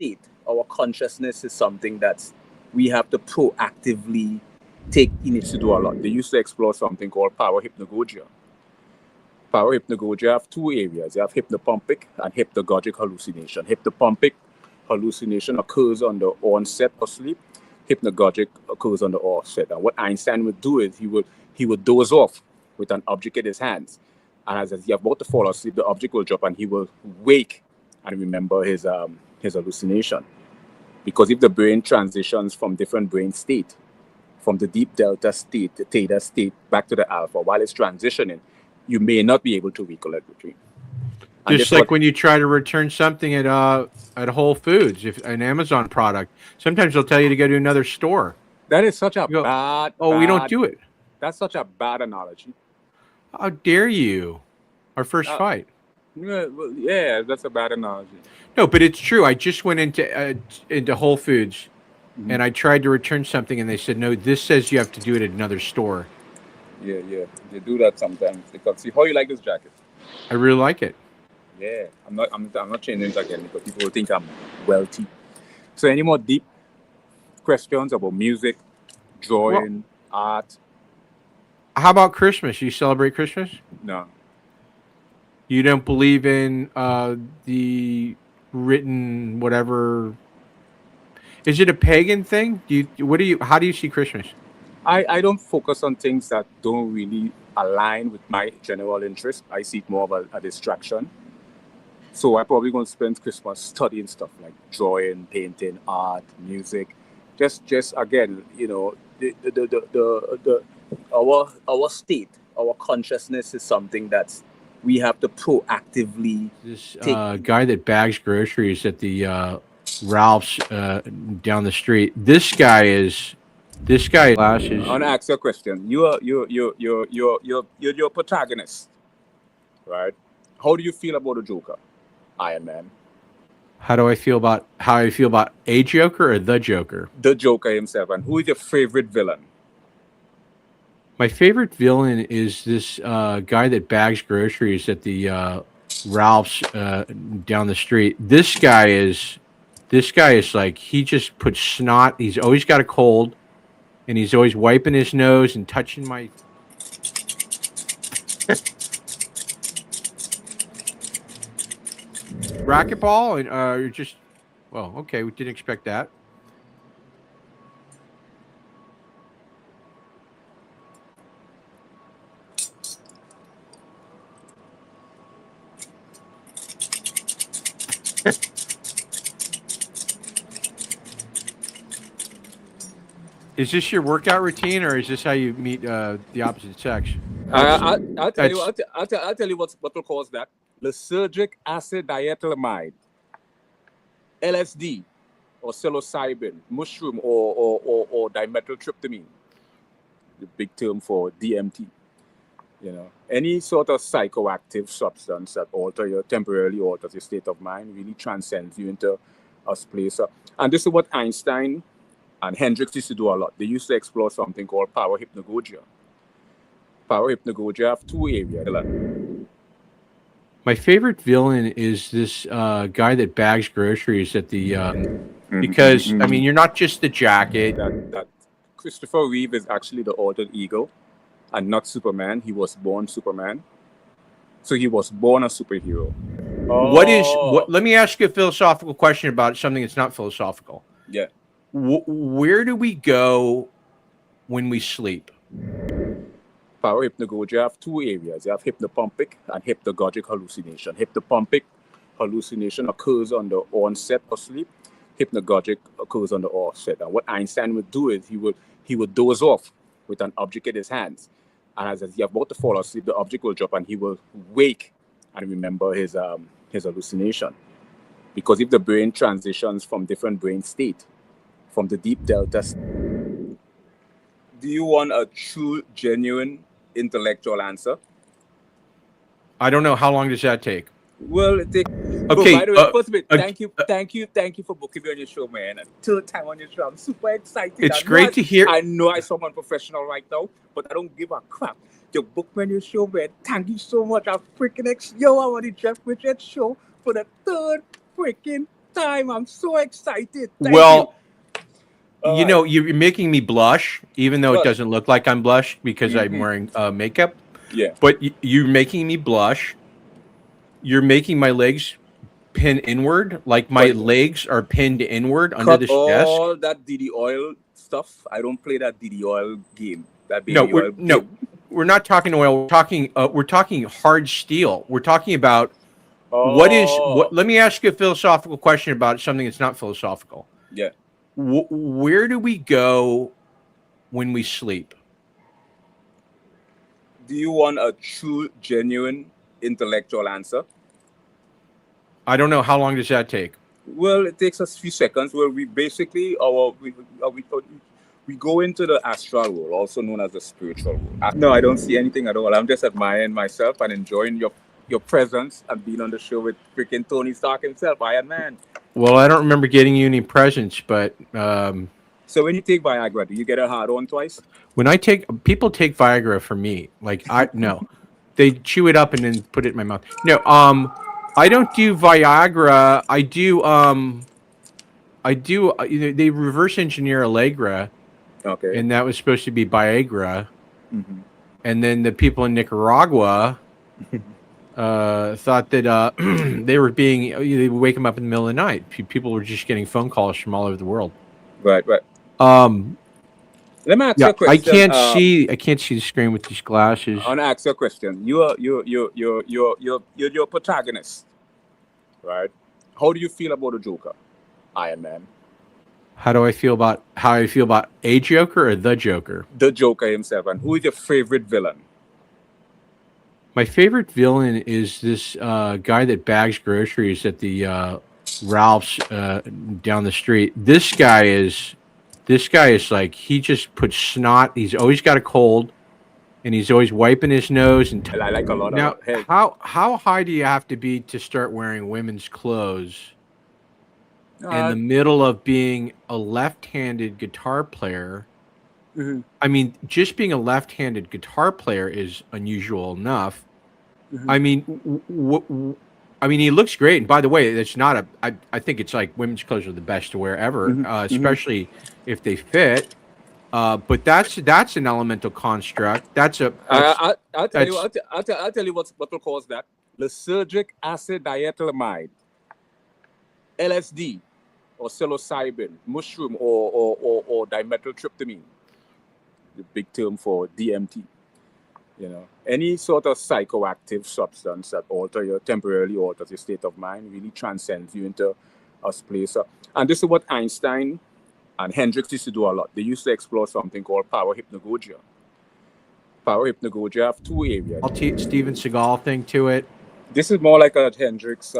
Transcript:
state, our consciousness is something that we have to proactively take initiative to do a lot. They used to explore something called power hypnagogia. Power hypnagogia have two areas. You have hypnopompic and hypnagogic hallucination. Hypnopompic hallucination occurs on the onset of sleep. Hypnagogic occurs on the offset. And what Einstein would do is he would doze off with an object in his hands. And as he's about to fall asleep, the object will drop and he will wake and remember his hallucination. Because if the brain transitions from different brain state, from the deep delta state, the theta state, back to the alpha, while it's transitioning, you may not be able to recollect the dream. And just like when you try to return something at Whole Foods, if an Amazon product, sometimes they'll tell you to go to another store. That is such a bad. Oh, we don't do it. That's such a bad analogy. How dare you? Our first fight. Yeah, that's a bad analogy. No, but it's true. I just went into Whole Foods, and I tried to return something, and they said, "No, this says you have to do it at another store." Yeah, they do that sometimes. Because see how you like this jacket. I really like it. Yeah, I'm not changing it again because people will think I'm wealthy. So, any more deep questions about music, drawing, art? How about Christmas? You celebrate Christmas? No. You don't believe in the written whatever? Is it a pagan thing? How do you see Christmas? I don't focus on things that don't really align with my general interest. I see it more of a distraction. So I'm probably going to spend Christmas studying stuff like drawing, painting, art, music. Just again, you know, our state, our consciousness is something that we have to proactively take. Guy that bags groceries at the Ralph's down the street. This guy glasses. I want to ask you a question. You're your protagonist, right? How do you feel about the Joker, Iron Man? How I feel about a Joker or the Joker? The Joker himself. And who is your favorite villain? My favorite villain is this guy that bags groceries at the Ralph's down the street. This guy is like, he just puts snot. He's always got a cold, and he's always wiping his nose and touching my. Racquetball, and you're just, well, okay, we didn't expect that. Is this your workout routine, or is this how you meet the opposite sex? I'll tell you what will cause that. Lysergic acid diethylamide, LSD, or psilocybin, mushroom, or dimethyltryptamine, the big term for DMT. You know, any sort of psychoactive substance that temporarily alters your state of mind really transcends you into a place. And this is what Einstein and Hendricks used to do a lot. They used to explore something called power hypnagogia. Power hypnagogia have two areas. My favorite villain is this guy that bags groceries at the because I mean, you're not just the jacket. That Christopher Reeve is actually the alter ego and not Superman. He was born Superman, so he was born a superhero. Let me ask you a philosophical question about something that's not philosophical. Yeah. Where do we go when we sleep? Power hypnagogia have two areas. You have hypnopompic and hypnagogic hallucination. Hypnopompic hallucination occurs on the onset of sleep. Hypnagogic occurs on the offset. And what Einstein would do is he would doze off with an object in his hands. And as he's about to fall asleep, the object will drop and he will wake and remember his hallucination. Because if the brain transitions from different brain state, from the deep delta. Do you want a true, genuine, intellectual answer? I don't know. How long does that take? Well, it takes. Okay. By the way, first of all, thank you for booking me on your show, man. Third time on your show, I'm super excited. It's great to hear. I know I'm someone professional right now, but I don't give a crap. You booked me on your show, man. Thank you so much. I'm freaking I want the Jeff Richards show for the third freaking time. I'm so excited. Thank Well, you. you know, you're making me blush, even though it Well, doesn't look like I'm blush because I'm wearing makeup. yeah. But you're making me blush. You're making my legs pin inward, like my But legs are pinned inward under cut this desk. all that DD oil stuff. I don't play that DD oil game. That baby oil game. No, we're not talking oil. We're talking hard steel. We're talking about what is what. Let me ask you a philosophical question about something that's not philosophical. Yeah. Where do we go when we sleep? Do you want a true, genuine, intellectual answer? I don't know. How long does that take? Well, it takes us a few seconds. Well, we basically we go into the astral world, also known as the spiritual world. No, I don't see anything at all. I'm just admiring myself and enjoying your presence and being on the show with freaking Tony Stark himself, Iron Man. Well, I don't remember getting you any presents, but so when you take Viagra, do you get a hard on twice? When I take people take Viagra for me, like no, they chew it up and then put it in my mouth. No, I don't do Viagra. I do they reverse engineer Allegra. Okay. And that was supposed to be Viagra. And then the people in Nicaragua thought that they were being, they would wake them up in the middle of the night. People were just getting phone calls from all over the world. Right. Let me ask you a question. I can't see the screen with these glasses. I want to ask you a question. You're your protagonist, right? How do you feel about the Joker, Iron Man? How I feel about a Joker or the Joker? The Joker himself. And who is your favorite villain? My favorite villain is this guy that bags groceries at the Ralph's down the street. This guy is like, he just puts snot. He's always got a cold, and he's always wiping his nose. And I like a lot now, of hey. How high do you have to be to start wearing women's clothes in the middle of being a left-handed guitar player? I mean, just being a left-handed guitar player is unusual enough. I mean, he looks great. And by the way, it's not I think it's like women's clothes are the best to wear ever, especially if they fit. But that's an elemental construct. I'll tell you what will cause that. Lysergic acid diethylamide, LSD, or psilocybin, mushroom, or dimethyltryptamine, the big term for DMT. You know, any sort of psychoactive substance that temporarily alters your state of mind really transcends you into a place. And this is what Einstein and Hendricks used to do a lot. They used to explore something called power hypnagogia. Power hypnagogia have two areas. Steven Seagal thing to it. This is more like a Hendricks